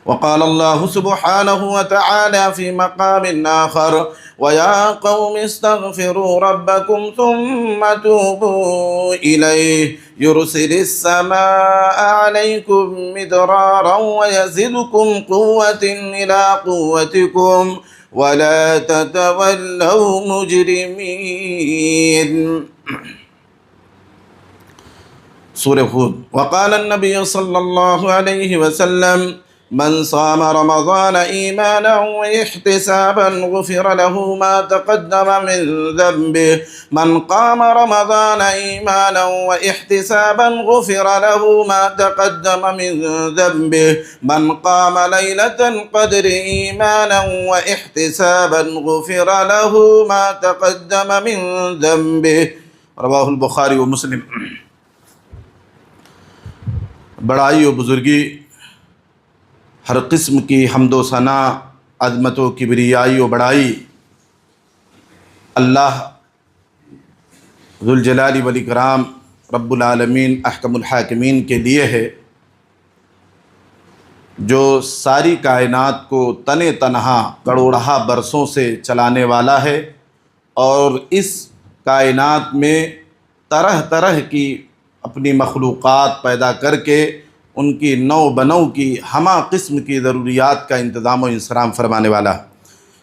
وقال الله سبحانه وتعالى في مقام آخر ويا قوم استغفروا ربكم ثم توبوا إليه يرسل السماء عليكم مدرارا ويزدكم قوة إلى قوتكم ولا تتولوا مجرمين. سورہ ہود. وقال النبي صلى الله عليه وسلم من صام رمضان إيمانا واحتسابا غفر له ما تقدم من ذنبه من قام رمضان إيمانا واحتسابا غفر له ما تقدم من ذنبه من قام ليلة القدر إيمانا واحتسابا غفر له ما تقدم من ذنبه. رواه البخاری و مسلم. بڑائی و بزرگی، ہر قسم کی حمد و ثنا، عظمت و کبریائی و بڑائی اللہ ذوالجلال والاکرام رب العالمین احکم الحاکمین کے لیے ہے، جو ساری کائنات کو تنے تنہا کروڑہا برسوں سے چلانے والا ہے، اور اس کائنات میں طرح طرح کی اپنی مخلوقات پیدا کر کے ان کی نو بنو کی ہمہ قسم کی ضروریات کا انتظام و انصرام فرمانے والا ہے۔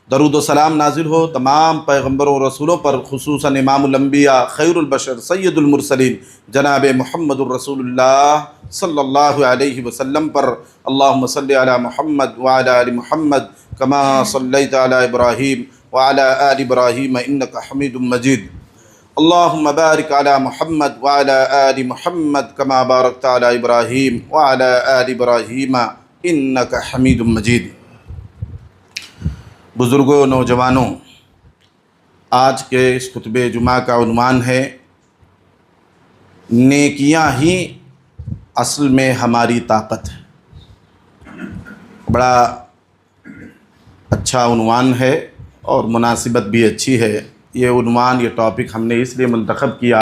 درود و سلام نازل ہو تمام پیغمبروں و رسولوں پر، خصوصاً امام الانبیاء خیر البشر سید المرسلین جناب محمد الرسول اللہ صلی اللہ علیہ وسلم پر۔ اللہم صلی علی محمد وعلی آل محمد کما صلیت علی ابراہیم وعلی آل ابراہیم انک حمید مجید۔ اللہم بارک علی محمد وعلی آل محمد کما بارکت علی ابراہیم وعلی آل ابراہیم انک حمید مجید۔ بزرگوں، نوجوانوں، آج کے اس خطبہ جمعہ کا عنوان ہے نیکیاں ہی اصل میں ہماری طاقت ہے۔ بڑا اچھا عنوان ہے اور مناسبت بھی اچھی ہے۔ یہ عنوان، یہ ٹاپک ہم نے اس لیے منتخب کیا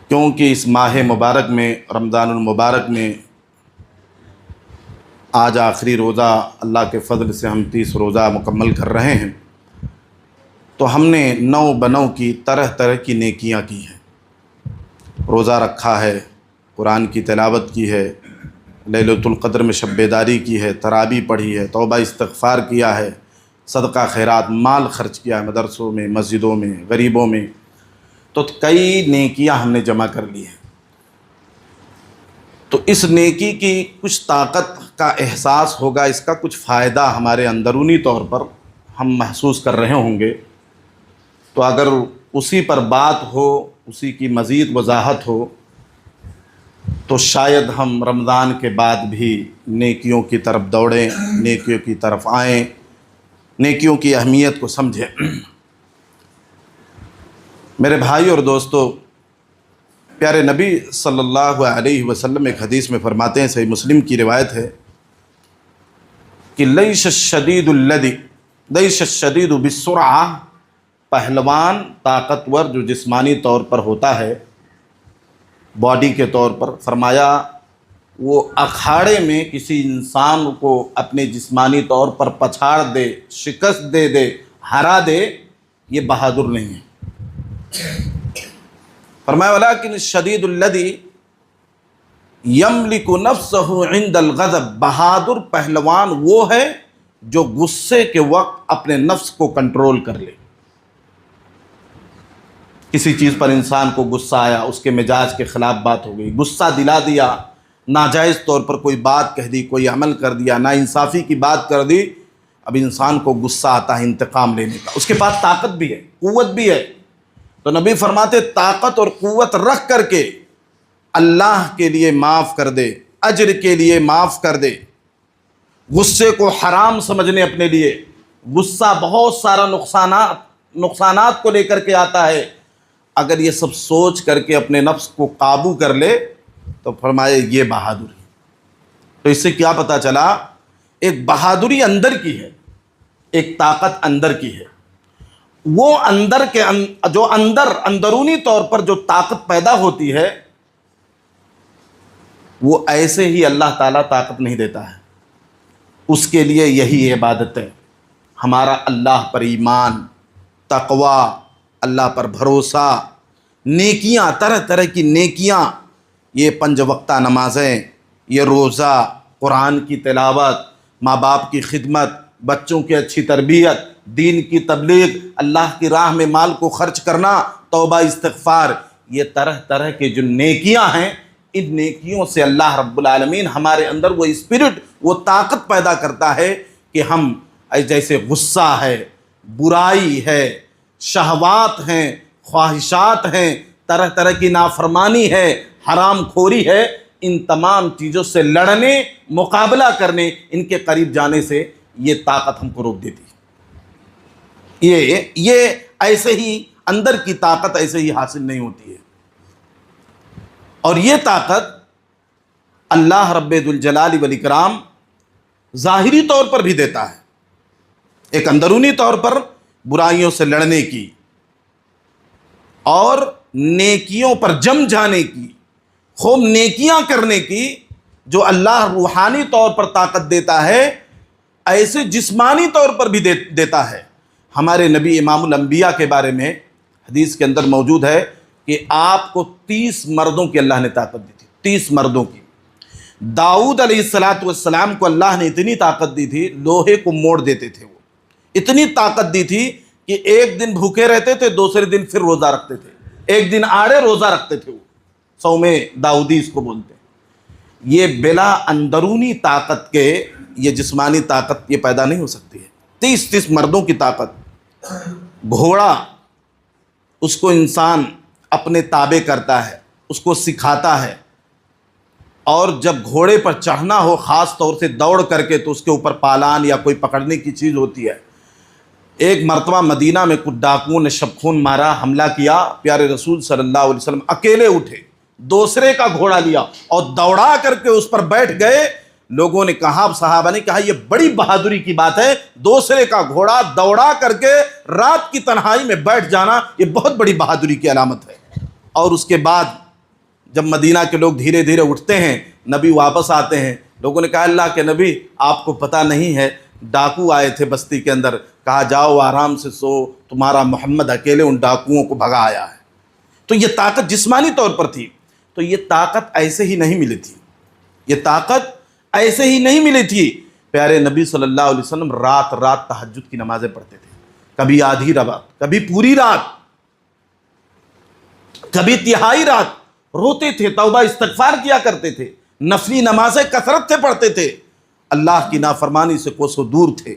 کیونکہ اس ماہ مبارک میں، رمضان المبارک میں، آج آخری روزہ، اللہ کے فضل سے ہم 30 روزہ مکمل کر رہے ہیں، تو ہم نے نو بنو کی طرح طرح کی نیکیاں کی ہیں۔ روزہ رکھا ہے، قرآن کی تلاوت کی ہے، لیلۃ القدر میں شب بیداری کی ہے، تراویح پڑھی ہے، توبہ استغفار کیا ہے، صدقہ خیرات، مال خرچ کیا ہے مدرسوں میں، مسجدوں میں، غریبوں میں، تو کئی نیکیاں ہم نے جمع کر لی ہیں۔ تو اس نیکی کی کچھ طاقت کا احساس ہوگا، اس کا کچھ فائدہ ہمارے اندرونی طور پر ہم محسوس کر رہے ہوں گے۔ تو اگر اسی پر بات ہو، اسی کی مزید وضاحت ہو، تو شاید ہم رمضان کے بعد بھی نیکیوں کی طرف دوڑیں، نیکیوں کی طرف آئیں، نیکیوں کی اہمیت کو سمجھیں۔ میرے بھائی اور دوستو، پیارے نبی صلی اللہ علیہ وسلم ایک حدیث میں فرماتے ہیں، صحیح مسلم کی روایت ہے کہ لیس الشدید بالسرعہ، پہلوان طاقتور جو جسمانی طور پر ہوتا ہے، باڈی کے طور پر، فرمایا وہ اکھاڑے میں کسی انسان کو اپنے جسمانی طور پر پچھاڑ دے، شکست دے ہرا دے، یہ بہادر نہیں ہے۔ فرمایا ولیکن الشدید الذی یملک نفسہ عند الغضب، بہادر پہلوان وہ ہے جو غصے کے وقت اپنے نفس کو کنٹرول کر لے۔ کسی چیز پر انسان کو غصہ آیا، اس کے مزاج کے خلاف بات ہو گئی، غصہ دلا دیا، ناجائز طور پر کوئی بات کہہ دی، کوئی عمل کر دیا، ناانصافی کی بات کر دی، اب انسان کو غصہ آتا ہے انتقام لینے کا، اس کے پاس طاقت بھی ہے، قوت بھی ہے، تو نبی فرماتے طاقت اور قوت رکھ کر کے اللہ کے لیے معاف کر دے، اجر کے لیے معاف کر دے۔ غصے کو حرام سمجھنے اپنے لیے، غصہ بہت سارا نقصانات کو لے کر کے آتا ہے، اگر یہ سب سوچ کر کے اپنے نفس کو قابو کر لے تو فرمائے یہ بہادری۔ تو اس سے کیا پتہ چلا؟ ایک بہادری اندر کی ہے، ایک طاقت اندر کی ہے۔ وہ اندرونی طور پر جو طاقت پیدا ہوتی ہے، وہ ایسے ہی اللہ تعالیٰ طاقت نہیں دیتا ہے، اس کے لیے یہی عبادت ہے، ہمارا اللہ پر ایمان، تقوی، اللہ پر بھروسہ، نیکیاں، طرح طرح کی نیکیاں، یہ 5 وقتہ نمازیں، یہ روزہ، قرآن کی تلاوت، ماں باپ کی خدمت، بچوں کی اچھی تربیت، دین کی تبلیغ، اللہ کی راہ میں مال کو خرچ کرنا، توبہ استغفار، یہ طرح طرح کے جو نیکیاں ہیں، ان نیکیوں سے اللہ رب العالمین ہمارے اندر وہ اسپرٹ، وہ طاقت پیدا کرتا ہے کہ ہم جیسے غصہ ہے، برائی ہے، شہوات ہیں، خواہشات ہیں، طرح طرح کی نافرمانی ہے، حرام خوری ہے، ان تمام چیزوں سے لڑنے، مقابلہ کرنے، ان کے قریب جانے سے یہ طاقت ہم کو روک دیتی ہے۔ یہ ایسے ہی اندر کی طاقت ایسے ہی حاصل نہیں ہوتی ہے، اور یہ طاقت اللہ رب ذوالجلال والاکرام ظاہری طور پر بھی دیتا ہے، ایک اندرونی طور پر برائیوں سے لڑنے کی اور نیکیوں پر جم جانے کی، خوب نیکیاں کرنے کی، جو اللہ روحانی طور پر طاقت دیتا ہے، ایسے جسمانی طور پر بھی دیتا ہے۔ ہمارے نبی امام الانبیاء کے بارے میں حدیث کے اندر موجود ہے کہ آپ کو 30 مردوں کی اللہ نے طاقت دی تھی، 30 مردوں کی۔ داؤد علیہ السلام کو اللہ نے اتنی طاقت دی تھی، لوہے کو موڑ دیتے تھے، وہ اتنی طاقت دی تھی کہ ایک دن بھوکے رہتے تھے، دوسرے دن پھر روزہ رکھتے تھے، ایک دن آڑے روزہ رکھتے تھے، وہ صوم داؤدی اس کو بولتے ہیں۔ یہ بلا اندرونی طاقت کے، یہ جسمانی طاقت یہ پیدا نہیں ہو سکتی ہے۔ 30 مردوں کی طاقت۔ گھوڑا، اس کو انسان اپنے تابع کرتا ہے، اس کو سکھاتا ہے، اور جب گھوڑے پر چڑھنا ہو خاص طور سے دوڑ کر کے، تو اس کے اوپر پالان یا کوئی پکڑنے کی چیز ہوتی ہے۔ ایک مرتبہ مدینہ میں کچھ ڈاکوؤں نے شب خون مارا، حملہ کیا، پیارے رسول صلی اللہ علیہ وسلم اکیلے اٹھے، دوسرے کا گھوڑا لیا اور دوڑا کر کے اس پر بیٹھ گئے۔ لوگوں نے کہا، صحابہ نے کہا، یہ بڑی بہادری کی بات ہے، دوسرے کا گھوڑا دوڑا کر کے رات کی تنہائی میں بیٹھ جانا، یہ بہت بڑی بہادری کی علامت ہے۔ اور اس کے بعد جب مدینہ کے لوگ دھیرے دھیرے اٹھتے ہیں، نبی واپس آتے ہیں، لوگوں نے کہا، اللہ کے نبی آپ کو پتہ نہیں ہے، ڈاکو آئے تھے بستی کے اندر، کہا جاؤ آرام سے سو، تمہارا محمد اکیلے ان ڈاکوؤں کو بھگا آیا ہے۔ تو یہ طاقت جسمانی طور پر تھی۔ تو یہ طاقت ایسے ہی نہیں ملی تھی، یہ طاقت ایسے ہی نہیں ملی تھی۔ پیارے نبی صلی اللہ علیہ وسلم رات رات تہجد کی نمازیں پڑھتے تھے، کبھی آدھی رات، کبھی پوری رات، کبھی تہائی رات، روتے تھے، توبہ استغفار کیا کرتے تھے، نفلی نمازیں کثرت سے پڑھتے تھے، اللہ کی نافرمانی سے کوسوں دور تھے۔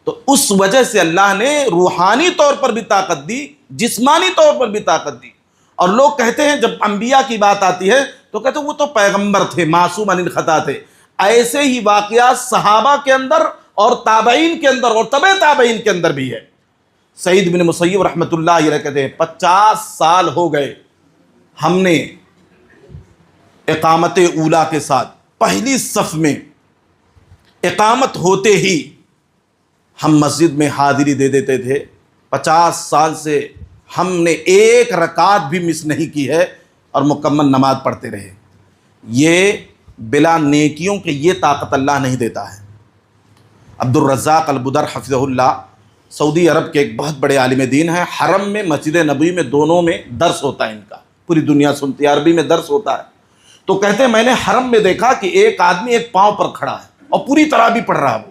تو اس وجہ سے اللہ نے روحانی طور پر بھی طاقت دی، جسمانی طور پر بھی طاقت دی۔ اور لوگ کہتے ہیں، جب انبیاء کی بات آتی ہے تو کہتے ہیں وہ تو پیغمبر تھے، معصوم عن الخطا تھے۔ ایسے ہی واقعات صحابہ کے اندر اور تابعین کے اندر اور تبع تابعین کے اندر بھی ہے۔ سعید بن مسیب رحمۃ اللہ علیہ کہتے ہیں 50 سال ہو گئے ہم نے اقامت اولیٰ کے ساتھ پہلی صف میں اقامت ہوتے ہی ہم مسجد میں حاضری دے دیتے تھے۔ 50 سال سے ہم نے ایک رکعت بھی مس نہیں کی ہے اور مکمل نماز پڑھتے رہے۔ یہ بلا نیکیوں کے یہ طاقت اللہ نہیں دیتا ہے۔ عبد الرزاق البدر حفظہ اللہ سعودی عرب کے ایک بہت بڑے عالم دین ہیں، حرم میں مسجد نبوی میں دونوں میں درس ہوتا ہے ان کا، پوری دنیا سنتی ہے، عربی میں درس ہوتا ہے۔ تو کہتے ہیں میں نے حرم میں دیکھا کہ ایک آدمی ایک پاؤں پر کھڑا ہے اور پوری طرح بھی پڑھ رہا ہے۔ وہ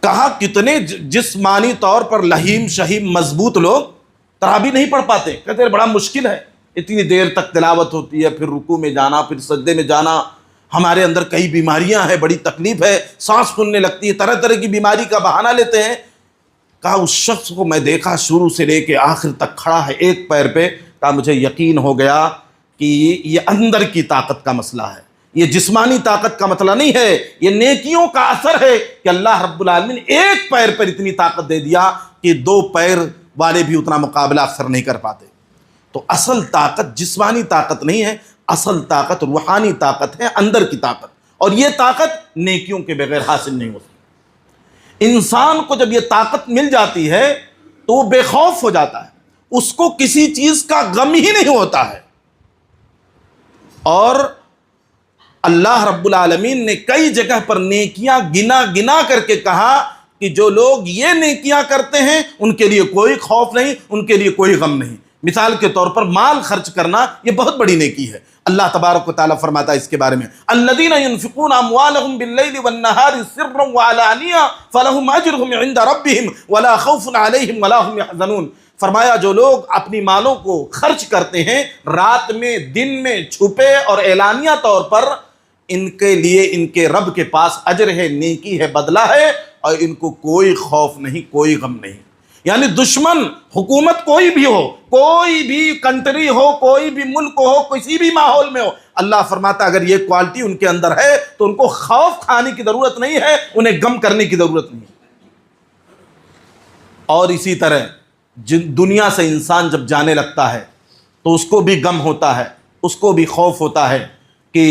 کہا کتنے جسمانی طور پر لہیم شہیم مضبوط لوگ تراویح نہیں پڑھ پاتے۔ کہتے ہیں بڑا مشکل ہے، اتنی دیر تک تلاوت ہوتی ہے، پھر رکوع میں جانا، پھر سجدے میں جانا، ہمارے اندر کئی بیماریاں ہیں، بڑی تکلیف ہے، سانس پھولنے لگتی ہے، طرح طرح کی بیماری کا بہانہ لیتے ہیں۔ کہا اس شخص کو میں دیکھا شروع سے لے کے آخر تک کھڑا ہے ایک پیر پہ، کہا مجھے یقین ہو گیا کہ یہ اندر کی طاقت کا مسئلہ ہے، یہ جسمانی طاقت کا مسئلہ نہیں ہے، یہ نیکیوں کا اثر ہے کہ اللہ رب العالمین ایک پیر پر اتنی طاقت دے دیا کہ 2 پیر والے بھی اتنا مقابلہ اکثر نہیں کر پاتے۔ تو اصل طاقت جسمانی طاقت نہیں ہے، اصل طاقت روحانی طاقت ہے، اندر کی طاقت، اور یہ طاقت نیکیوں کے بغیر حاصل نہیں ہوتی۔ انسان کو جب یہ طاقت مل جاتی ہے تو وہ بے خوف ہو جاتا ہے، اس کو کسی چیز کا غم ہی نہیں ہوتا ہے، اور اللہ رب العالمین نے کئی جگہ پر نیکیاں گنا گنا کر کے کہا کہ جو لوگ یہ نیکیاں کرتے ہیں ان کے لیے کوئی خوف نہیں، ان کے لیے کوئی غم نہیں۔ مثال کے طور پر مال خرچ کرنا یہ بہت بڑی نیکی ہے۔ اللہ تبارک و تعالیٰ فرماتا ہے اس کے بارے میں الذین ينفقون اموالهم باللیل والنہار سرا وعلانیہ فلہم اجرہم عند ربہم ولا خوف علیہم ولا هم يحزنون۔ فرمایا جو لوگ اپنی مالوں کو خرچ کرتے ہیں رات میں، دن میں، چھپے اور اعلانیہ طور پر، ان کے لیے ان کے رب کے پاس اجر ہے، نیکی ہے، بدلہ ہے، اور ان کو کوئی خوف نہیں، کوئی غم نہیں۔ یعنی دشمن حکومت کوئی بھی ہو، کوئی بھی کنٹری ہو، کوئی بھی ملک ہو، کسی بھی ماحول میں ہو، اللہ فرماتا اگر یہ کوالٹی ان کے اندر ہے تو ان کو خوف کھانے کی ضرورت نہیں ہے، انہیں غم کرنے کی ضرورت نہیں ہے۔ اور اسی طرح دنیا سے انسان جب جانے لگتا ہے تو اس کو بھی غم ہوتا ہے، اس کو بھی خوف ہوتا ہے کہ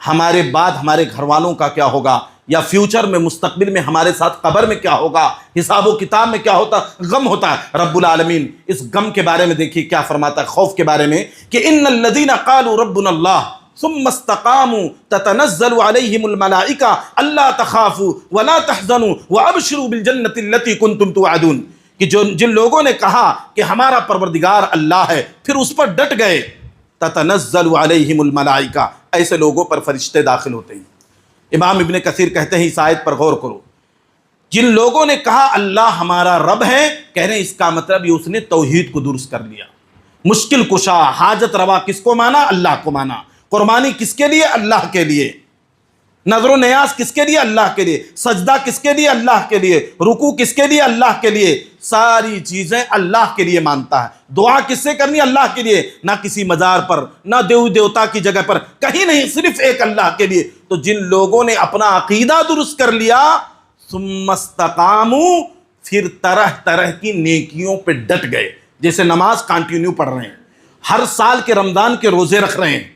ہمارے بعد ہمارے گھر والوں کا کیا ہوگا، یا فیوچر میں، مستقبل میں ہمارے ساتھ قبر میں کیا ہوگا، حساب و کتاب میں کیا ہوتا، غم ہوتا ہے۔ رب العالمین اس غم کے بارے میں دیکھیے کیا فرماتا ہے، خوف کے بارے میں کہ ان الذین قالوا ربنا اللہ ثم استقاموا تتنزل علیہم الملائکہ الا تخافوا ولا تحزنوا وابشروا بالجنۃ التی کنتم توعدون، کہ جن لوگوں نے کہا کہ ہمارا پروردگار اللہ ہے، پھر اس پر ڈٹ گئے، تتنزل علیہم الملائکہ، ایسے لوگوں پر فرشتے داخل ہوتے ہیں۔ امام ابن کثیر کہتے ہیں اس آیت پر غور کرو، جن لوگوں نے کہا اللہ ہمارا رب ہے، کہہ رہے ہیں اس کا مطلب یہ اس نے توحید کو درست کر لیا۔ مشکل کشا، حاجت روا کس کو مانا؟ اللہ کو مانا۔ قربانی کس کے لیے؟ اللہ کے لیے۔ نظر و نیاز کس کے لیے؟ اللہ کے لیے۔ سجدہ کس کے لیے؟ اللہ کے لیے۔ رکوع کس کے لیے؟ اللہ کے لیے۔ ساری چیزیں اللہ کے لیے مانتا ہے۔ دعا کس سے کرنی؟ اللہ کے لیے، نہ کسی مزار پر، نہ دیو دیوتا کی جگہ پر، کہیں نہیں، صرف ایک اللہ کے لیے۔ تو جن لوگوں نے اپنا عقیدہ درست کر لیا، ثم استقاموا، پھر طرح طرح کی نیکیوں پہ ڈٹ گئے، جیسے نماز کنٹینیو پڑھ رہے ہیں، ہر سال کے رمضان کے روزے رکھ رہے ہیں،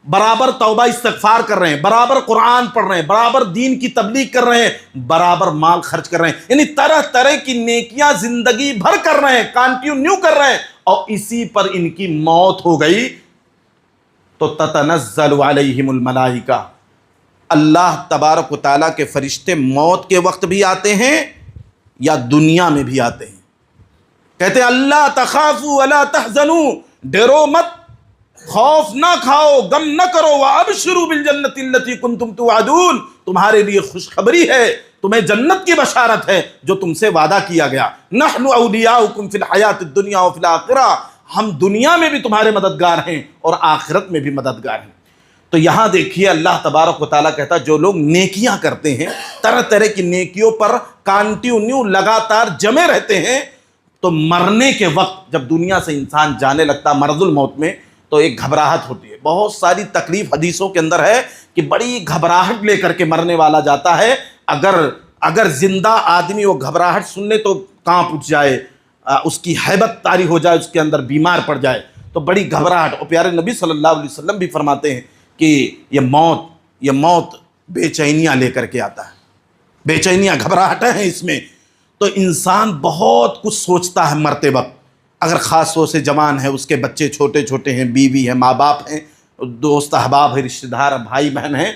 برابر توبہ استغفار کر رہے ہیں، برابر قرآن پڑھ رہے ہیں، برابر دین کی تبلیغ کر رہے ہیں، برابر مال خرچ کر رہے ہیں، یعنی طرح طرح کی نیکیاں زندگی بھر کر رہے ہیں، کنٹینیو کر رہے ہیں، اور اسی پر ان کی موت ہو گئی تو تتنزل علیہم الملائکہ، اللہ تبارک و تعالیٰ کے فرشتے موت کے وقت بھی آتے ہیں یا دنیا میں بھی آتے ہیں، کہتے ہیں اللہ تخافوا ولا تحزنوا، ڈرو مت، خوف نہ کھاؤ، غم نہ کرو، وَأَبْشِرُوا بِالْجَنَّةِ الَّتِي كُنْتُمْ تُوعَدُونَ، تمہارے لیے خوشخبری ہے، تمہیں جنت کی بشارت ہے جو تم سے وعدہ کیا گیا۔ نَحْنُ أَوْلِيَاؤُكُمْ فِي الْحَيَاةِ الدُّنْيَا وَفِي الْآخِرَةِ، ہم دنیا میں بھی تمہارے مددگار ہیں اور آخرت میں بھی مددگار ہیں۔ تو یہاں دیکھیے اللہ تبارک و تعالیٰ کہتا ہے جو لوگ نیکیاں کرتے ہیں، طرح طرح کی نیکیوں پر کنٹینیو لگاتار جمے رہتے ہیں، تو مرنے کے وقت جب دنیا سے انسان جانے لگتا مرض الموت میں، تو ایک گھبراہٹ ہوتی ہے۔ بہت ساری تکلیف حدیثوں کے اندر ہے کہ بڑی گھبراہٹ لے کر کے مرنے والا جاتا ہے۔ اگر زندہ آدمی وہ گھبراہٹ سن لے تو کانپ اٹھ جائے، اس کی ہیبت طاری ہو جائے، اس کے اندر بیمار پڑ جائے، تو بڑی گھبراہٹ۔ اور پیارے نبی صلی اللہ علیہ وسلم بھی فرماتے ہیں کہ یہ موت بے چینیاں لے کر کے آتا ہے، بے چینیاں، گھبراہٹیں ہیں اس میں۔ تو انسان بہت کچھ سوچتا ہے مرتے وقت، اگر خاص طور سے جوان ہے، اس کے بچے چھوٹے چھوٹے ہیں، بیوی ہے، ماں باپ ہیں، دوست احباب ہیں، رشتہ دار بھائی بہن ہیں،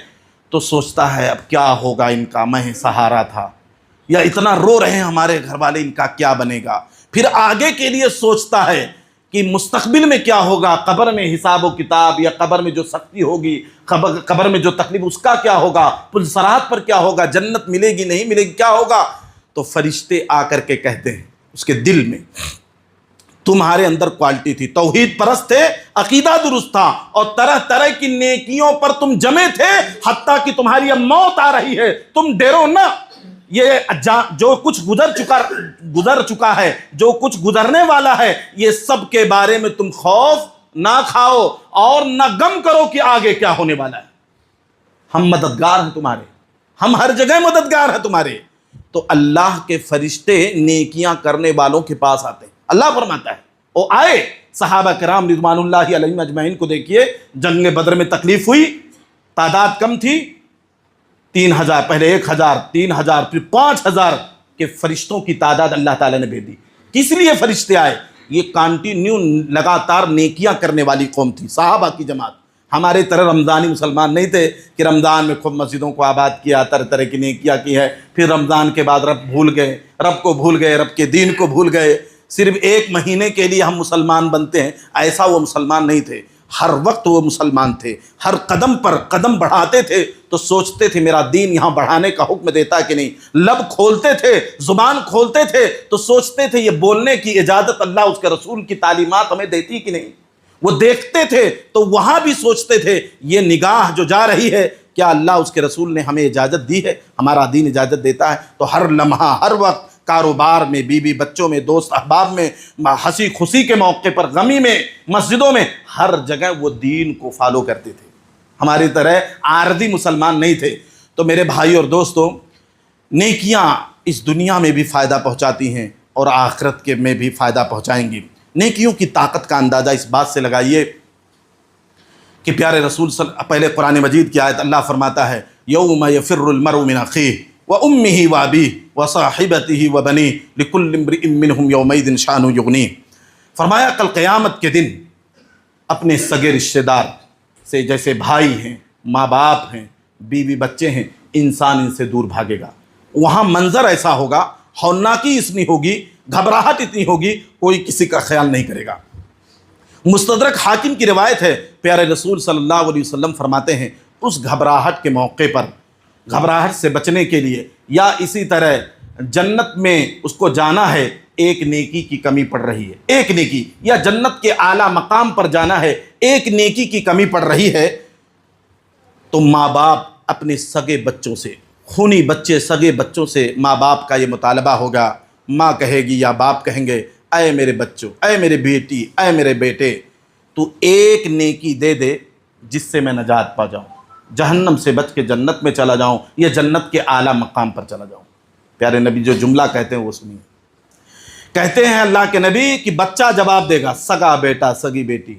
تو سوچتا ہے اب کیا ہوگا ان کا، میں سہارا تھا، یا اتنا رو رہے ہیں ہمارے گھر والے، ان کا کیا بنے گا۔ پھر آگے کے لیے سوچتا ہے کہ مستقبل میں کیا ہوگا، قبر میں حساب و کتاب، یا قبر میں جو سختی ہوگی، قبر میں جو تکلیف، اس کا کیا ہوگا، پل صراط پر کیا ہوگا، جنت ملے گی نہیں ملے گی، کیا ہوگا۔ تو فرشتے آ کر کے کہتے ہیں اس کے دل میں، تمہارے اندر کوالٹی تھی، توحید پرست تھے، عقیدہ درست تھا، اور طرح طرح کی نیکیوں پر تم جمے تھے، حتیٰ کہ تمہاری اب موت آ رہی ہے، تم ڈرو نہ۔ یہ جو کچھ گزر چکا ہے، جو کچھ گزرنے والا ہے، یہ سب کے بارے میں تم خوف نہ کھاؤ اور نہ غم کرو کہ آگے کیا ہونے والا ہے۔ ہم مددگار ہیں تمہارے، ہم ہر جگہ مددگار ہیں تمہارے۔ تو اللہ کے فرشتے نیکیاں کرنے والوں کے پاس آتے ہیں۔ اللہ فرماتا ہے وہ آئے، صحابہ کرام رضوان اللہ علیہم اجمعین کو دیکھیے، جنگ بدر میں تکلیف ہوئی، تعداد کم تھی، 3000، پہلے 1000، 3000، پھر 5000 کے فرشتوں کی تعداد اللہ تعالیٰ نے بھیج دی۔ کس لیے فرشتے آئے؟ یہ کنٹینیو لگاتار نیکیاں کرنے والی قوم تھی، صحابہ کی جماعت، ہمارے طرح رمضانی مسلمان نہیں تھے کہ رمضان میں خوب مسجدوں کو آباد کیا، طرح طرح کی نیکیاں کی ہے، پھر رمضان کے بعد رب بھول گئے، رب کو بھول گئے، رب کے دین کو بھول گئے، صرف ایک مہینے کے لیے ہم مسلمان بنتے ہیں، ایسا وہ مسلمان نہیں تھے۔ ہر وقت وہ مسلمان تھے، ہر قدم پر قدم بڑھاتے تھے تو سوچتے تھے میرا دین یہاں بڑھانے کا حکم دیتا کہ نہیں، لب کھولتے تھے، زبان کھولتے تھے تو سوچتے تھے یہ بولنے کی اجازت اللہ اس کے رسول کی تعلیمات ہمیں دیتی کہ نہیں۔ وہ دیکھتے تھے تو وہاں بھی سوچتے تھے یہ نگاہ جو جا رہی ہے کیا اللہ اس کے رسول نے ہمیں اجازت دی ہے، ہمارا دین اجازت دیتا ہے؟ تو ہر لمحہ، ہر وقت، کاروبار میں، بیوی بچوں میں، دوست احباب میں، ہنسی خوشی کے موقع پر، غمی میں، مسجدوں میں، ہر جگہ وہ دین کو فالو کرتے تھے، ہماری طرح عارضی مسلمان نہیں تھے۔ تو میرے بھائی اور دوستو، نیکیاں اس دنیا میں بھی فائدہ پہنچاتی ہیں اور آخرت کے میں بھی فائدہ پہنچائیں گی۔ نیکیوں کی طاقت کا اندازہ اس بات سے لگائیے کہ پیارے رسول پہلے قرآن مجید کی آیت اللہ فرماتا ہے یوم یفر المرء من اخیہ وامہ وابیہ وصاحبتہ وبنیہ لکل امرئ منہم یومئذ شأن یغنیہ۔ فرمایا کل قیامت کے دن اپنے سگے رشتہ دار سے، جیسے بھائی ہیں، ماں باپ ہیں، بیوی بچے ہیں، انسان ان سے دور بھاگے گا۔ وہاں منظر ایسا ہوگا، ہولناکی اتنی ہوگی، گھبراہٹ اتنی ہوگی، کوئی کسی کا خیال نہیں کرے گا۔ مستدرک حاکم کی روایت ہے، پیارے رسول صلی اللہ علیہ وسلم فرماتے ہیں اس گھبراہٹ کے موقع پر، گھبراہٹ سے بچنے کے لیے یا اسی طرح جنت میں اس کو جانا ہے، ایک نیکی کی کمی پڑ رہی ہے، ایک نیکی، یا جنت کے اعلیٰ مقام پر جانا ہے، ایک نیکی کی کمی پڑ رہی ہے، تو ماں باپ اپنے سگے بچوں سے، خونی بچے سگے بچوں سے ماں باپ کا یہ مطالبہ ہوگا۔ ماں کہے گی یا باپ کہیں گے اے میرے بچوں، اے میرے بیٹی، اے میرے بیٹے، تو ایک نیکی دے دے جس سے میں نجات پا جاؤں، جہنم سے بچ کے جنت میں چلا جاؤں یا جنت کے اعلیٰ مقام پر چلا جاؤں۔ پیارے نبی جو جملہ کہتے ہیں وہ سنیے، کہتے ہیں اللہ کے نبی کہ بچہ جواب دے گا، سگا بیٹا، سگی بیٹی،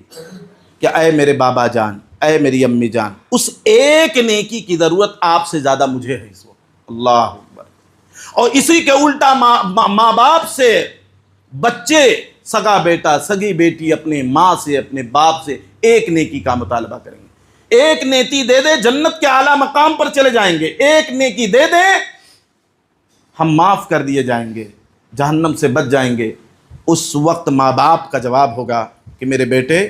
کہ اے میرے بابا جان، اے میری امی جان، اس ایک نیکی کی ضرورت آپ سے زیادہ مجھے ہے اس وقت۔ اللہ اکبر۔ اور اسی کے الٹا ماں باپ سے بچے، سگا بیٹا، سگی بیٹی اپنے ماں سے، اپنے باپ سے ایک نیکی کا مطالبہ کریں گے، ایک نیکی دے دے جنت کے اعلیٰ مقام پر چلے جائیں گے، ایک نیکی دے دے ہم معاف کر دیے جائیں گے، جہنم سے بچ جائیں گے۔ اس وقت ماں باپ کا جواب ہوگا کہ میرے بیٹے،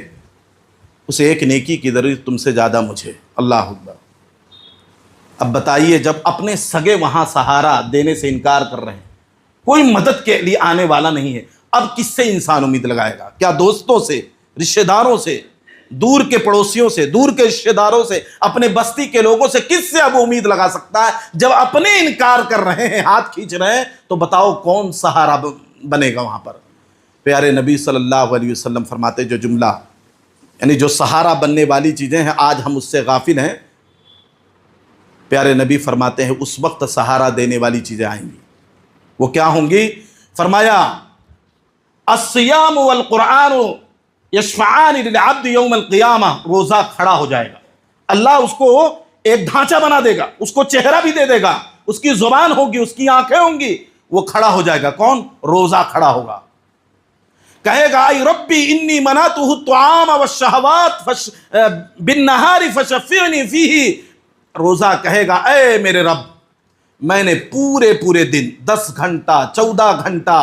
اس ایک نیکی کی ضرورت تم سے زیادہ مجھے۔ اللہ اکبر۔ اب بتائیے، جب اپنے سگے وہاں سہارا دینے سے انکار کر رہے ہیں، کوئی مدد کے لیے آنے والا نہیں ہے، اب کس سے انسان امید لگائے گا؟ کیا دوستوں سے، رشتہ داروں سے، دور کے پڑوسیوں سے، دور کے رشتہ داروں سے، اپنے بستی کے لوگوں سے کس سے اب امید لگا سکتا ہے؟ جب اپنے انکار کر رہے ہیں، ہاتھ کھینچ رہے ہیں، تو بتاؤ کون سہارا بنے گا وہاں پر؟ پیارے نبی صلی اللہ علیہ وسلم فرماتے جو جملہ، یعنی جو سہارا بننے والی چیزیں ہیں آج ہم اس سے غافل ہیں، پیارے نبی فرماتے ہیں اس وقت سہارا دینے والی چیزیں آئیں گی۔ وہ کیا ہوں گی؟ فرمایا الصیام والقرآن یشفعان للعبد یوم القیامہ، روزہ کھڑا ہو جائے گا، اللہ اس کو ایک ڈھانچہ بنا دے گا، اس کو چہرہ بھی دے دے گا، اس کی زبان ہوگی، اس کی آنکھیں ہوں گی، وہ کھڑا ہو جائے گا۔ کون؟ روزہ کھڑا ہوگا، کہے گا اے ربی انی منعتہ الطعام والشہوات بالنہار فشفعنی فیہ۔ روزہ کہے گا اے میرے رب، میں نے پورے دن 10 گھنٹہ 14 گھنٹہ،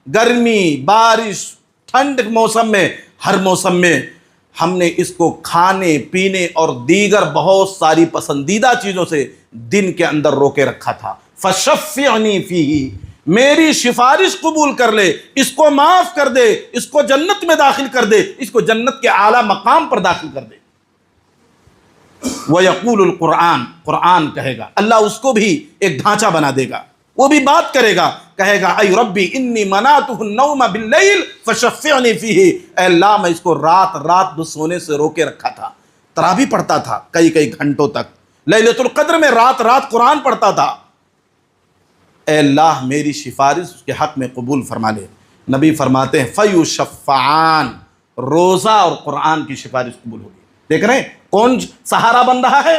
گرمی، بارش، ٹھنڈ موسم میں، ہر موسم میں ہم نے اس کو کھانے پینے اور دیگر بہت ساری پسندیدہ چیزوں سے دن کے اندر روکے رکھا تھا۔ فشفعنی فیہ، میری سفارش قبول کر لے، اس کو معاف کر دے، اس کو جنت میں داخل کر دے، اس کو جنت کے اعلیٰ مقام پر داخل کر دے۔ وَيَقُولُ الْقُرْآن، قرآن کہے گا، اللہ اس کو بھی ایک ڈھانچہ بنا دے گا، وہ بھی بات کرے گا، کہے گا اے ربی انی منعتہ النوم باللیل فشفعنی فیہ، اے اللہ میں اس کو رات سونے سے روکے رکھا تھا، تراویح پڑھتا تھا کئی گھنٹوں تک، لیلۃ القدر میں رات قرآن پڑھتا تھا، اے اللہ میری سفارش اس کے حق میں قبول فرما لے۔ نبی فرماتے ہیں فیشفعان، روزہ اور قرآن کی سفارش قبول ہوگی۔ دیکھ رہے ہیں کون سہارا بن رہا ہے،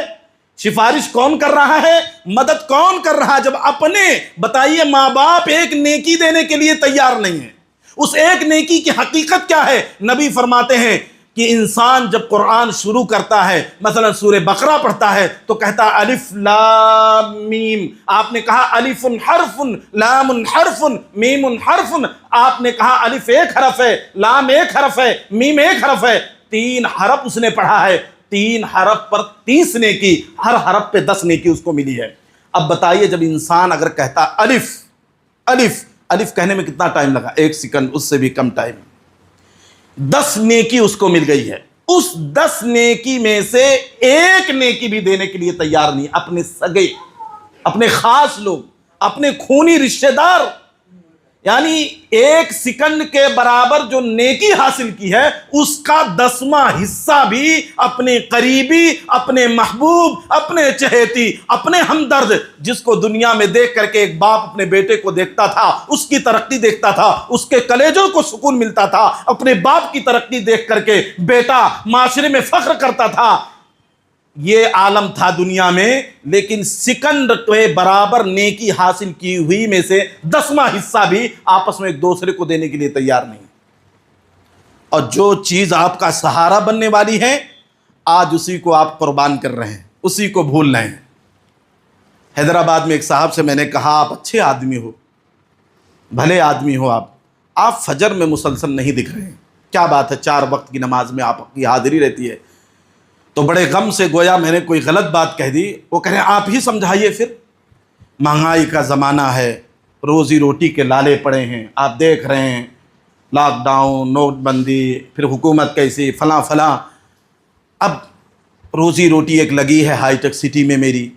سفارش کون کر رہا ہے، مدد کون کر رہا ہے؟ جب اپنے، بتائیے ماں باپ ایک نیکی دینے کے لیے تیار نہیں ہے، اس ایک نیکی کی حقیقت کیا ہے؟ نبی فرماتے ہیں کہ انسان جب قرآن شروع کرتا ہے، مثلا سورہ بقرہ پڑھتا ہے تو کہتا ہے الف لام میم. آپ نے کہا الف حرف، لام حرف، میم حرف. آپ نے کہا الف ایک حرف ہے، لام ایک حرف ہے، میم ایک حرف ہے. 3 حرف اس نے پڑھا ہے. 3 حرف پر 30 نیکی، ہر حرف پہ 10 نیکی اس کو ملی ہے. اب بتائیے جب انسان اگر کہتا الف الف الف کہنے میں کتنا ٹائم لگا؟ 1 سیکنڈ، اس سے بھی کم ٹائم. 10 نیکی اس کو مل گئی ہے. اس 10 نیکی میں سے 1 نیکی بھی دینے کے لیے تیار نہیں. اپنے سگے، اپنے خاص لوگ، اپنے خونی رشتہ دار، یعنی 1 سیکنڈ کے برابر جو نیکی حاصل کی ہے اس کا 10واں حصہ بھی اپنے قریبی، اپنے محبوب، اپنے چہیتی، اپنے ہمدرد، جس کو دنیا میں دیکھ کر کے ایک باپ اپنے بیٹے کو دیکھتا تھا، اس کی ترقی دیکھتا تھا، اس کے کلیجوں کو سکون ملتا تھا. اپنے باپ کی ترقی دیکھ کر کے بیٹا معاشرے میں فخر کرتا تھا. یہ عالم تھا دنیا میں، لیکن سیکنڈ کے برابر نیکی حاصل کی ہوئی میں سے 10واں حصہ بھی آپس میں ایک دوسرے کو دینے کے لیے تیار نہیں. اور جو چیز آپ کا سہارا بننے والی ہے آج اسی کو آپ قربان کر رہے ہیں، اسی کو بھول رہے ہیں. حیدرآباد میں ایک صاحب سے میں نے کہا آپ اچھے آدمی ہو، بھلے آدمی ہو، آپ فجر میں مسلسل نہیں دکھ رہے ہیں، کیا بات ہے؟ 4 وقت کی نماز میں آپ کی حاضری رہتی ہے. تو بڑے غم سے گویا میں نے کوئی غلط بات کہہ دی. وہ کہہ رہے ہیں آپ ہی سمجھائیے. پھر مہنگائی کا زمانہ ہے، روزی روٹی کے لالے پڑے ہیں، آپ دیکھ رہے ہیں لاک ڈاؤن، نوٹ بندی، پھر حکومت کیسی، فلاں فلاں. اب روزی روٹی ایک لگی ہے ہائی ٹیک سٹی میں میری،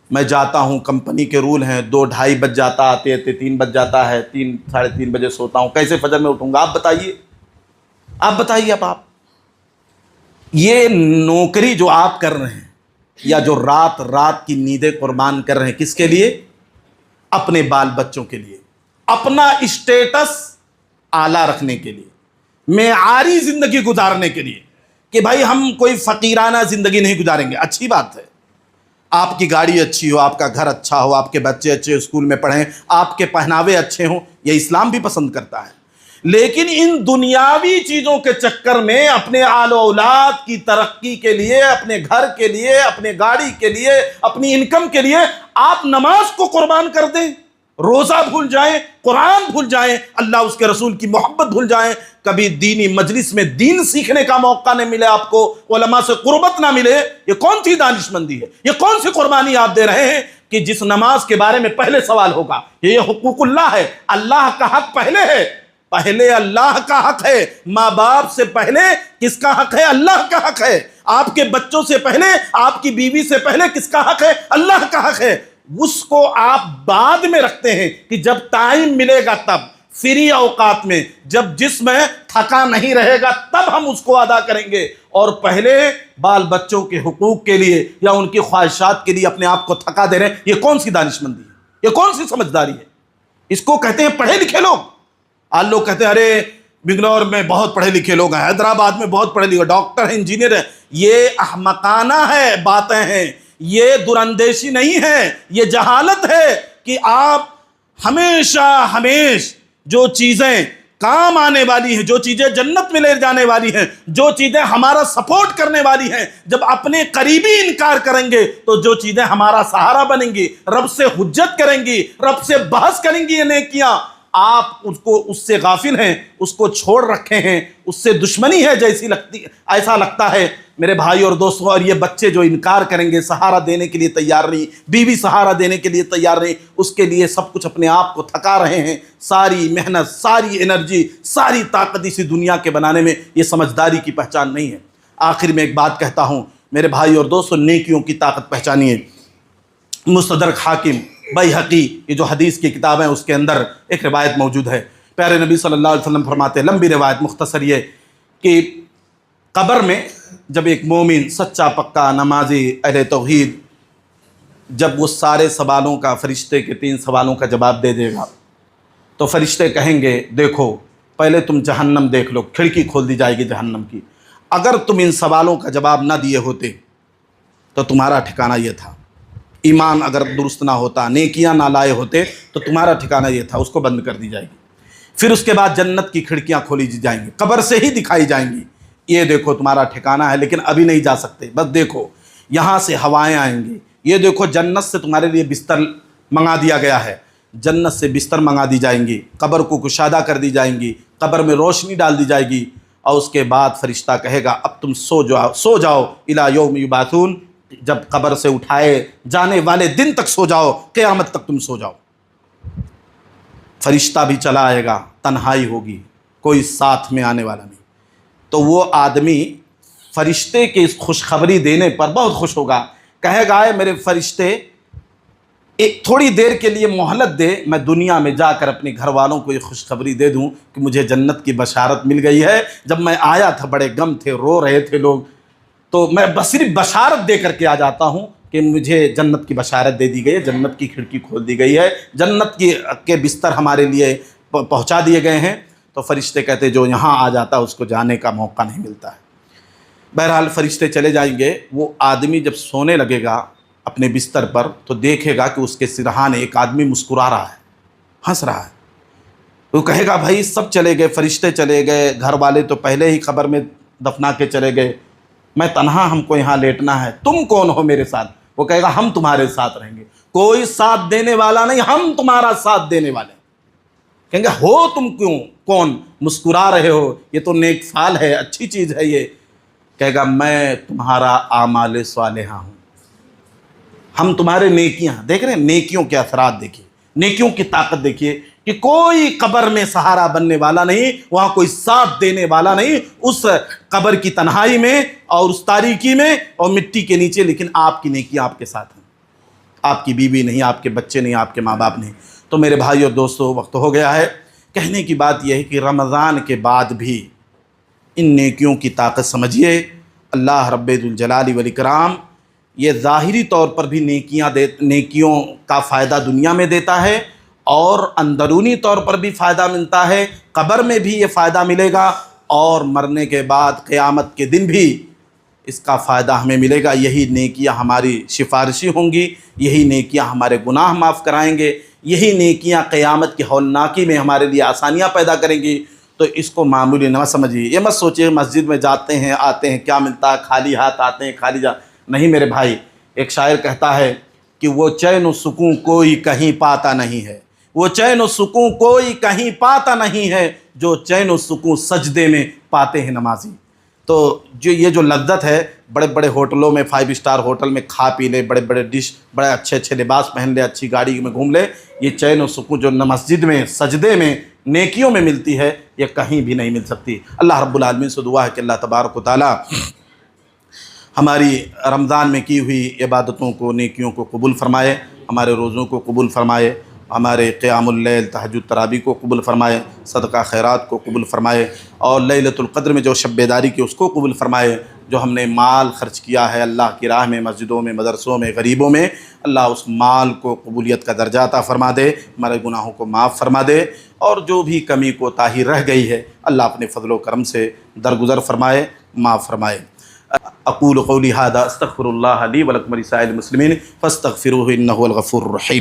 میں جاتا ہوں، کمپنی کے رول ہیں 2 ڈھائی بج جاتا، آتے آتے 3 بج جاتا ہے، 3 ساڑھے 3 بجے سوتا ہوں. کیسے فجر میں اٹھوں گا؟ آپ بتائیے، آپ بتائیے. اب آپ یہ نوکری جو آپ کر رہے ہیں یا جو رات کی نیندیں قربان کر رہے ہیں، کس کے لیے؟ اپنے بال بچوں کے لیے، اپنا اسٹیٹس اعلیٰ رکھنے کے لیے، معیاری زندگی گزارنے کے لیے کہ بھائی ہم کوئی فقیرانہ زندگی نہیں گزاریں گے. اچھی بات ہے، آپ کی گاڑی اچھی ہو، آپ کا گھر اچھا ہو، آپ کے بچے اچھے اسکول میں پڑھیں، آپ کے پہناوے اچھے ہوں، یہ اسلام بھی پسند کرتا ہے. لیکن ان دنیاوی چیزوں کے چکر میں اپنے آل و اولاد کی ترقی کے لیے، اپنے گھر کے لیے، اپنے گاڑی کے لیے، اپنی انکم کے لیے آپ نماز کو قربان کر دیں، روزہ بھول جائیں، قرآن بھول جائیں، اللہ اس کے رسول کی محبت بھول جائیں. کبھی دینی مجلس میں دین سیکھنے کا موقع نہ ملے، آپ کو علماء سے قربت نہ ملے. یہ کون سی دانش مندی ہے؟ یہ کون سی قربانی آپ دے رہے ہیں کہ جس نماز کے بارے میں پہلے سوال ہوگا؟ یہ حقوق اللہ ہے، اللہ کا حق پہلے ہے. پہلے اللہ کا حق ہے. ماں باپ سے پہلے کس کا حق ہے؟ اللہ کا حق ہے. آپ کے بچوں سے پہلے، آپ کی بیوی سے پہلے کس کا حق ہے؟ اللہ کا حق ہے. اس کو آپ بعد میں رکھتے ہیں کہ جب ٹائم ملے گا تب، فری اوقات میں، جب جسم تھکا نہیں رہے گا تب ہم اس کو ادا کریں گے. اور پہلے بال بچوں کے حقوق کے لیے یا ان کی خواہشات کے لیے اپنے آپ کو تھکا دے رہے ہیں. یہ کون سی دانش مندی ہے؟ یہ کون سی سمجھداری ہے؟ اس کو کہتے ہیں پڑھے لکھے لوگ. آج لوگ کہتے ہیں ارے بنگلور میں بہت پڑھے لکھے لوگ ہیں، حیدرآباد میں بہت پڑھے لکھے، ڈاکٹر ہیں، انجینئر ہیں. یہ احمقانہ ہے باتیں ہیں، یہ دراندیشی نہیں ہے، یہ جہالت ہے کہ آپ ہمیشہ جو چیزیں کام آنے والی ہیں، جو چیزیں جنت میں لے جانے والی ہیں، جو چیزیں ہمارا سپورٹ کرنے والی ہیں، جب اپنے قریبی انکار کریں گے تو جو چیزیں ہمارا سہارا بنیں گی، رب سے حجت کریں گی، رب سے بحث کریں گی یہ نیکیاں، آپ اس سے غافل ہیں، اس کو چھوڑ رکھے ہیں، اس سے دشمنی ہے ایسا لگتا ہے میرے بھائی اور دوستوں. اور یہ بچے جو انکار کریں گے، سہارا دینے کے لیے تیار نہیں، بیوی سہارا دینے کے لیے تیار نہیں، اس کے لیے سب کچھ اپنے آپ کو تھکا رہے ہیں، ساری محنت، ساری انرجی، ساری طاقت اسی دنیا کے بنانے میں. یہ سمجھداری کی پہچان نہیں ہے. آخر میں ایک بات کہتا ہوں میرے بھائی اور دوستوں، نیکیوں کی طاقت پہچانیے. مستدرک حاکم، بیہقی، یہ جو حدیث کی کتاب ہے اس کے اندر ایک روایت موجود ہے. پیارے نبی صلی اللہ علیہ وسلم فرماتے ہیں، لمبی روایت، مختصر یہ کہ قبر میں جب ایک مومن، سچا پکا نمازی، اہل توحید، جب وہ سارے سوالوں کا، فرشتے کے 3 سوالوں کا جواب دے دے گا تو فرشتے کہیں گے دیکھو پہلے تم جہنم دیکھ لو، کھڑکی کھول دی جائے گی جہنم کی. اگر تم ان سوالوں کا جواب نہ دیے ہوتے تو تمہارا ٹھکانہ یہ تھا. ایمان اگر درست نہ ہوتا، نیکیاں نہ لائے ہوتے تو تمہارا ٹھکانہ یہ تھا. اس کو بند کر دی جائے گی. پھر اس کے بعد جنت کی کھڑکیاں کھولی جائیں گی، قبر سے ہی دکھائی جائیں گی. یہ دیکھو تمہارا ٹھکانہ ہے لیکن ابھی نہیں جا سکتے، بس دیکھو یہاں سے ہوائیں آئیں گی، یہ دیکھو جنت سے تمہارے لیے بستر منگا دیا گیا ہے، جنت سے بستر منگا دی جائیں گی، قبر کو کشادہ کر دی جائیں گی، قبر میں روشنی ڈال دی جائے گی، اور اس کے بعد فرشتہ کہے گا اب تم سو جاؤ الی یوم یبعثون، جب قبر سے اٹھائے جانے والے دن تک سو جاؤ، قیامت تک تم سو جاؤ۔ فرشتہ بھی چلا آئے گا، تنہائی ہوگی، کوئی ساتھ میں آنے والا نہیں، تو وہ آدمی فرشتے کے اس خوشخبری دینے پر بہت خوش ہوگا، کہے گا اے میرے فرشتے ایک تھوڑی دیر کے لیے مہلت دے، میں دنیا میں جا کر اپنے گھر والوں کو یہ خوشخبری دے دوں کہ مجھے جنت کی بشارت مل گئی ہے۔ جب میں آیا تھا بڑے غم تھے، رو رہے تھے لوگ، تو میں بس صرف بشارت دے کر کے آ جاتا ہوں کہ مجھے جنت کی بشارت دے دی گئی ہے، جنت کی کھڑکی کھول دی گئی ہے، جنت کے بستر ہمارے لیے پہنچا دیے گئے ہیں۔ تو فرشتے کہتے جو یہاں آ جاتا اس کو جانے کا موقع نہیں ملتا ہے۔ بہرحال فرشتے چلے جائیں گے، وہ آدمی جب سونے لگے گا اپنے بستر پر تو دیکھے گا کہ اس کے سرہانے ایک آدمی مسکرا رہا ہے، ہنس رہا ہے۔ وہ کہے گا بھائی سب چلے گئے، فرشتے چلے گئے، گھر والے تو پہلے ہی قبر میں دفنا کے چلے گئے، میں تنہا، ہم کو یہاں لیٹنا ہے، تم کون ہو میرے ساتھ؟ وہ کہے گا ہم تمہارے ساتھ رہیں گے، کوئی ساتھ دینے والا نہیں، ہم تمہارا ساتھ دینے والے ہیں۔ کہیں گے ہو تم کون؟ مسکرا رہے ہو، یہ تو نیک فعل ہے، اچھی چیز ہے یہ۔ کہے گا میں تمہارا اعمال صالحہ ہوں، ہم تمہارے نیکیاں دیکھ رہے ہیں، نیکیوں کے اثرات دیکھیے، نیکیوں کی طاقت دیکھیے کہ کوئی قبر میں سہارا بننے والا نہیں، وہاں کوئی ساتھ دینے والا نہیں، اس قبر کی تنہائی میں اور اس تاریکی میں اور مٹی کے نیچے، لیکن آپ کی نیکیاں آپ کے ساتھ ہیں، آپ کی بیوی نہیں، آپ کے بچے نہیں، آپ کے ماں باپ نہیں۔ تو میرے بھائی اور دوستو وقت ہو گیا ہے، کہنے کی بات یہ ہے کہ رمضان کے بعد بھی ان نیکیوں کی طاقت سمجھیے۔ اللہ رب ذوالجلال والاکرام یہ ظاہری طور پر بھی نیکیوں کا فائدہ دنیا میں دیتا ہے، اور اندرونی طور پر بھی فائدہ ملتا ہے، قبر میں بھی یہ فائدہ ملے گا، اور مرنے کے بعد قیامت کے دن بھی اس کا فائدہ ہمیں ملے گا۔ یہی نیکیاں ہماری سفارشی ہوں گی، یہی نیکیاں ہمارے گناہ معاف کرائیں گے، یہی نیکیاں قیامت کی ہولناکی میں ہمارے لیے آسانیاں پیدا کریں گی۔ تو اس کو معمولی نہ سمجھیے، یہ مت سوچیے مسجد میں جاتے ہیں آتے ہیں کیا ملتا ہے، خالی ہاتھ آتے ہیں خالی نہیں میرے بھائی۔ ایک شاعر کہتا ہے کہ وہ چین و سکون کوئی کہیں پاتا نہیں ہے، وہ چین و سکون کوئی کہیں پاتا نہیں ہے، جو چین و سکون سجدے میں پاتے ہیں نمازی۔ تو یہ جو لذت ہے، بڑے بڑے ہوٹلوں میں، 5 اسٹار ہوٹل میں کھا پی لے، بڑے بڑے ڈش، بڑے اچھے اچھے لباس پہن لے، اچھی گاڑی میں گھوم لے، یہ چین و سکون جو مسجد میں سجدے میں نیکیوں میں ملتی ہے یہ کہیں بھی نہیں مل سکتی۔ اللہ رب العالمین سے دعا ہے کہ اللہ تبارک و تعالی ہماری رمضان میں کی ہوئی عبادتوں کو، نیکیوں کو قبول فرمائے، ہمارے روزوں کو قبول فرمائے، ہمارے قیام اللیل، تہجد تراویح کو قبول فرمائے، صدقہ خیرات کو قبول فرمائے، اور لیلۃ القدر میں جو شب بیداری کی اس کو قبول فرمائے۔ جو ہم نے مال خرچ کیا ہے اللہ کی راہ میں، مسجدوں میں، مدرسوں میں، غریبوں میں، اللہ اس مال کو قبولیت کا درجہ عطا فرما دے، ہمارے گناہوں کو معاف فرما دے، اور جو بھی کمی کوتاہی رہ گئی ہے اللہ اپنے فضل و کرم سے درگزر فرمائے، معاف فرمائے۔ اقول قولی ھذا استغفر اللہ لی ولکم ولسائر المسلمین فاستغفروہ انہ هو الغفور الرحیم۔